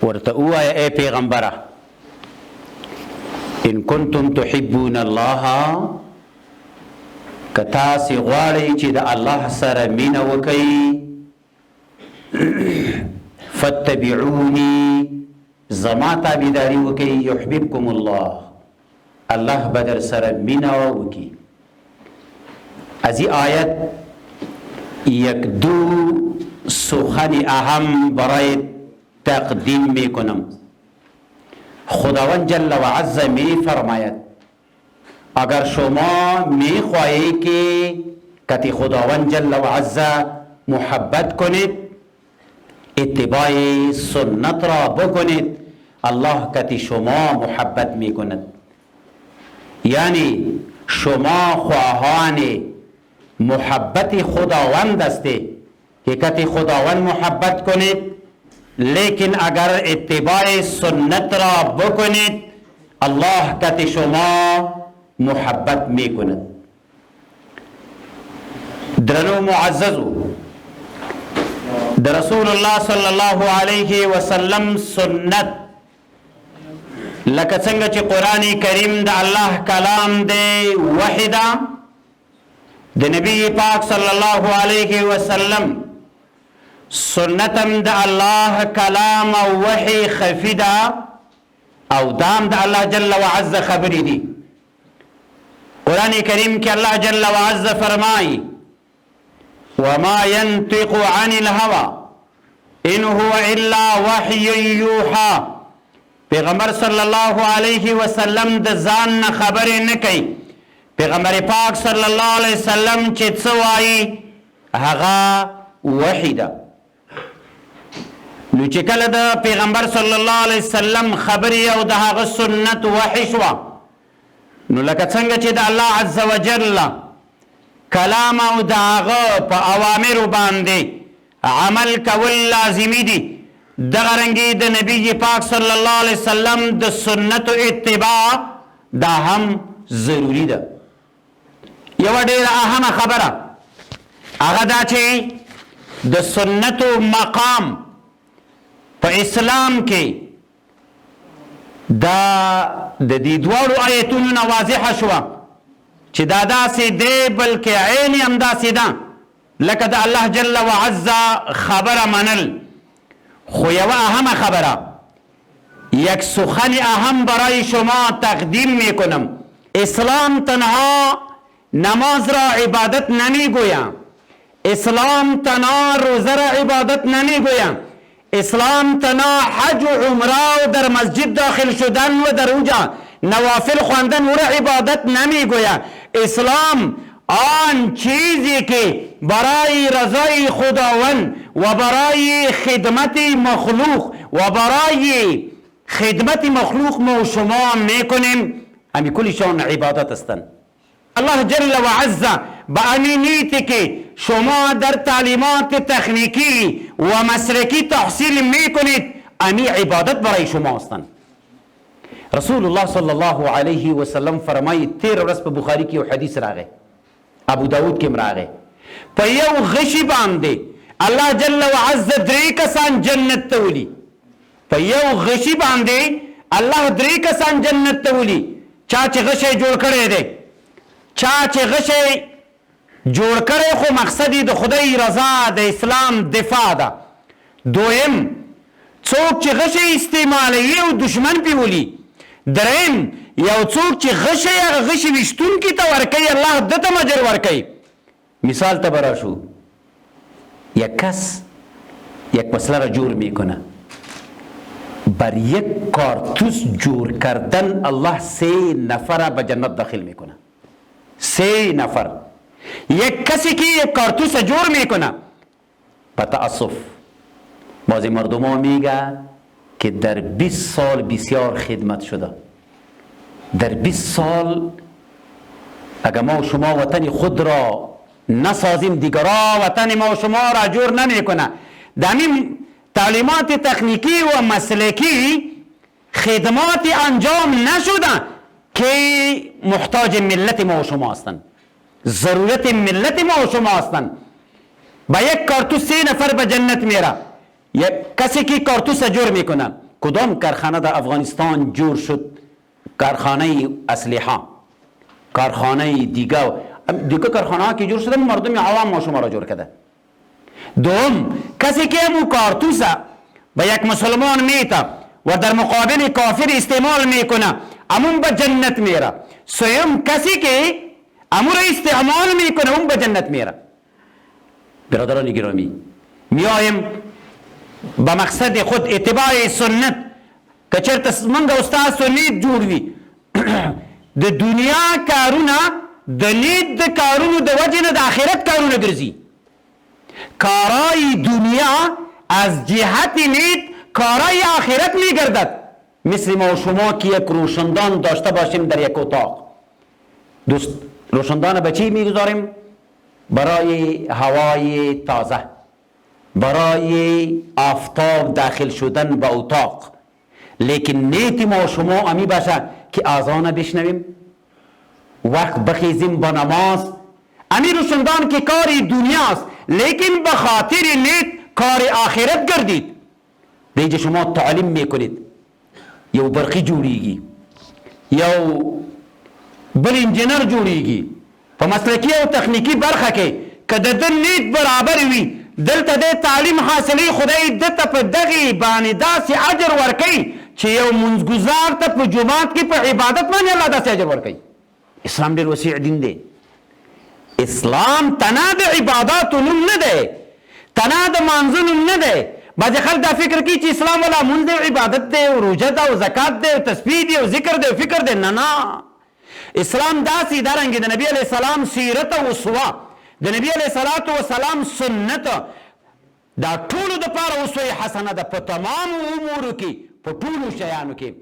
ورته ووایه ای پیغمبره ان کنتم تحبون الله که تاسې غواړئ چې د الله سره مینه وکئ فاتبعوني زما تابعداري وکئ یحببکم الله الله به در سره مینه وکړي. از این آیت یک دو سخن اهم برای تقدیم می کنم. خداوند جل و عز می فرماید اگر شما می خواهید که کتی خداوند جل و عز محبت کنید اتباع سنت را بکنید الله کتی شما محبت می کند. یعنی شما خواهان محبت خداوند هستید که کتی خداوند محبت کنید لیکن اگر اتباع سنت را بکنید الله کتی شما محبت می کند. درنو معززو در رسول الله صلی الله علیه وسلم سنت لکه څنګه چې قرآن کریم د الله کلام دی وحی ده د نبی پاک صلی الله علیه وسلم سنتم د الله کلام او وحی خفی ده او دام د الله جل وعز خبری دی. قرآن کریم کې الله جل وعز فرمائی وما ينطق عن الهوى ان هو الا وحی یوحى. پیغمبر صلی الله علیه وسلم د ځان نه خبرې نه کوي. پیغمبر پاک صلی الله علیه وسلم چې څه وایي هغه وحی ده. نو چې کله د پیغمبر صلی الله علیه وسلم خبرې او د هغه سنت وحی شوه نو لکه څنګه چې د الله عز وجل کلام او د هغه په اوامرو باندې عمل کول لازمي دي دغه رنګې د نبی پاک صلی الله علیه وسلم د سنت اتباع دا هم ضروری ده. یوه ډېره اهمه خبره هغه دا چې د سنتو مقام په اسلام کې دا د دې دواړو آیتونو نه واضحه شوه چې دا داسې دی بلکې عین هم داسې ده لکه د الله جل وعز خبره منل. خو یوه اهمه خبره یک سخن اهم برای شما تقدیم می کنم. اسلام تنها نماز را عبادت نمی گویم. اسلام تنها روزه را عبادت نمی گویم. اسلام تنها حج و عمره و در مسجد داخل شدن و در اونجا نوافل خواندن و را عبادت نمی گویم. اسلام آن چیزی که برای رضای خداوند و برای خدمت مخلوق و برای خدمت مخلوق ما و شما میکنیم امی کلشان عبادت هستند. الله جل و عز با امینیتی که شما در تعلیمات تکنیکی و مسلکی تحصیل میکنید امی عبادت برای شما هستند. رسول الله صلی الله علیه و سلم فرمایي 13 ورځ په بخاری کې یو حدیث راغی ابو داود کې راغی په یو غشي باندې الله جل وعز درې کسان جنت ته ولي. په یو غشي باندې الله درې کسان جنت ته ولي. چا چې غشي جوړ کړی دی چا چې غشي جوړ کړی خو مقصد د خدای رضا د اسلام دفاع ده. دویم څوک چې غشي استعمالوي او دشمن پې ولي. دریم یو څوک چې غشي هغه غشي ویشتونکي ته ورکوي الله ده ته اجر ورکوي. مثال ته براشو یک کس یک مسئله را جور میکنه بر یک کارتوس جور کردن الله 3 نفر به جنت داخل میکنه. 3 نفر یک کسی که یک کارتوس جور میکنه به تأسف بعضی مردم ها میگه که در 20 سال بسیار خدمت شده. در 20 سال اگر ما و شما وطن خود را نسازیم دیگرها وطن ما و شما را جور نمیکنه. در این تعلیمات تکنیکی و مسلکی خدمات انجام نشده که محتاج ملت ما و شما هستند. ضرورت ملت ما و شما هستند. با یک کارتوس 3 نفر به جنت میره. یک کسی که کارتوس جور میکنه کدام کارخانه در افغانستان جور شد؟ کارخانه اسلحه، کارخانه دیگه کارخانه ها که جور شده مردم عوام ما شما را جور کرده. دوم، کسی که امو کارتوسه به یک مسلمان میته و در مقابل کافر استعمال میکنه امون به جنت میره. سوم، کسی که امو را استعمال میکنه اون به جنت میره. برادران گرامی، میایم به مقصد خود اتباع سنت که چرت منگا استاد سنت جور وی د دنیا کارونه د نید د کارونو د وجه نه د آخرت کارونه ګرځي. کارای دنیا از جهت نید کارای آخرت میگردد. مثل ما و شما که یک روشندان داشته باشیم در یک اتاق، دوست روشندان به چی میگذاریم؟ برای هوای تازه، برای آفتاب داخل شدن به اتاق. لیکن نیت ما و شما امی باشه که آذان بشنویم، وقت بخیزیم با نماز. امی روشندان که کاری دنیاست لیکن به خاطر نیت کار آخرت گردید. دیگه شما تعلیم میکنید، یو برقی جوړیږي، یو بل انجینر جوړیږي په مسلکی او تخنیکی برخه کې که د ده نیت برابر وي دلته د تعلیم حاصلوي، خدای دته په دغې باندې داسې اجر ورکوي چې یو منځګزار ته په جومات کې په عبادت باندې الله داسې اجر ورکوي. اسلام ډېر وسیع دین دی. اسلام تنا د عباداتو نوم نه دی، تنا د مانځه نوم نه دی. بعضې خلک دا فکر کوي چې اسلام والا مونځ دی، عبادت دی، روژه ده او زکات دی او تسبیح دی او ذکر دی او فکر دی. نه نه، اسلام داسې دارنګې د نبي علیه السلام سیرت او اسوه، د نبي علیه السلام سنت دا ټولو دپاره اسوه حسنه ده په تمامو امورو کې، په ټولو شیانو کې.